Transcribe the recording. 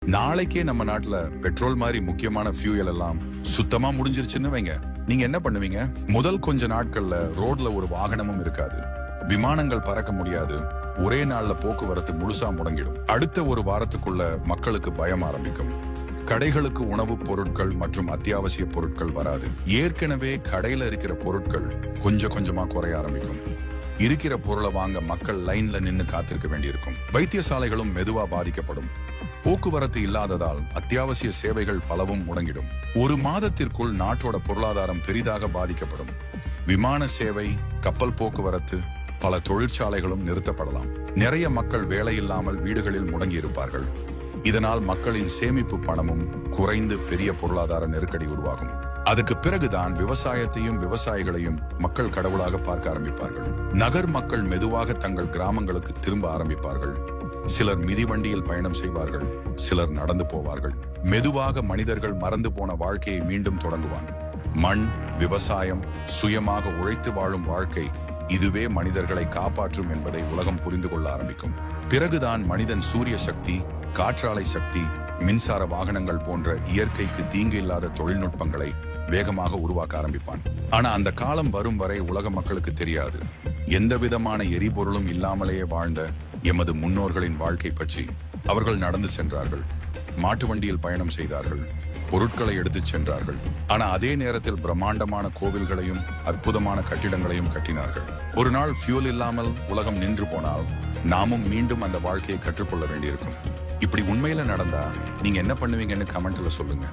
நாளைக்கே நம்ம நாட்டுல பெட்ரோல் மாதிரி முக்கியமான ஃபியூயல் எல்லாம் சுத்தமா முடிஞ்சிருச்சுன்னு வைங்க, நீங்க என்ன பண்ணுவீங்க? முதல் கொஞ்ச நாட்கள்ல ரோட்ல ஒரு வாகனமும் இருக்காது, விமானங்கள் பறக்க முடியாது, ஒரே நாள்ல போக்குவரத்து முழுசா முடங்கிடும். அடுத்த ஒரு வாரத்துக்குள்ள மக்களுக்கு பயம் ஆரம்பிக்கும். கடைகளுக்கு உணவுப் பொருட்கள் மற்றும் அத்தியாவசிய பொருட்கள் வராது. ஏற்கனவே கடையில இருக்கிற பொருட்கள் கொஞ்சம் கொஞ்சமா குறைய ஆரம்பிக்கும். இருக்கிற பொருளை வாங்க மக்கள் லைன்ல நின்னு காத்திருக்க வேண்டியிருக்கும். வைத்தியசாலைகளும் மெதுவா பாதிக்கப்படும். போக்குவரத்து இல்லாததால் அத்தியாவசிய சேவைகள் பலவும் முடங்கிடும். ஒரு மாதத்திற்குள் நாட்டோட பொருளாதாரம் பெரிதாக பாதிக்கப்படும். விமான சேவை, கப்பல் போக்குவரத்து, பல தொழிற்சாலைகளும் நிறுத்தப்படலாம். நிறைய மக்கள் வேலையில்லாமல் வீடுகளில் முடங்கி இருப்பார்கள். இதனால் மக்களின் சேமிப்பு பணமும் குறைந்து பெரிய பொருளாதார நெருக்கடி உருவாகும். அதுக்கு பிறகுதான் விவசாயத்தையும் விவசாயிகளையும் மக்கள் கடவுளாக பார்க்க ஆரம்பிப்பார்கள். நகர் மக்கள் மெதுவாக தங்கள் கிராமங்களுக்கு திரும்ப ஆரம்பிப்பார்கள். சிலர் மிதிவண்டியில் பயணம் செய்வார்கள், சிலர் நடந்து போவார்கள். மெதுவாக மனிதர்கள் மறந்து போன வாழ்க்கையை மீண்டும் தொடங்குவான். மண், விவசாயம், சுயமாக உழைத்து வாழும் வாழ்க்கை, இதுவே மனிதர்களை காப்பாற்றும் என்பதை உலகம் புரிந்து கொள்ள ஆரம்பிக்கும். பிறகுதான் மனிதன் சூரிய சக்தி, காற்றாலை சக்தி, மின்சார வாகனங்கள் போன்ற இயற்கைக்கு தீங்கு இல்லாத தொழில்நுட்பங்களை வேகமாக உருவாக்க ஆரம்பிப்பான். ஆனா அந்த காலம் வரும் வரை உலக மக்களுக்கு தெரியாது. எந்த விதமான எரிபொருளும் இல்லாமலேயே வாழ்ந்த எமது முன்னோர்களின் வாழ்க்கை பற்றி. அவர்கள் நடந்து சென்றார்கள், மாட்டு வண்டியில் பயணம் செய்தார்கள், பொருட்களை எடுத்துச் சென்றார்கள். ஆனா அதே நேரத்தில் பிரம்மாண்டமான கோவில்களையும் அற்புதமான கட்டிடங்களையும் கட்டினார்கள். ஒரு நாள் ஃபியூல் இல்லாமல் உலகம் நின்று போனால் நாமும் மீண்டும் அந்த வாழ்க்கையை கற்றுக்கொள்ள வேண்டியிருக்கும். இப்படி உண்மையில நடந்தா நீங்க என்ன பண்ணுவீங்கன்னு கமெண்ட்ல சொல்லுங்க.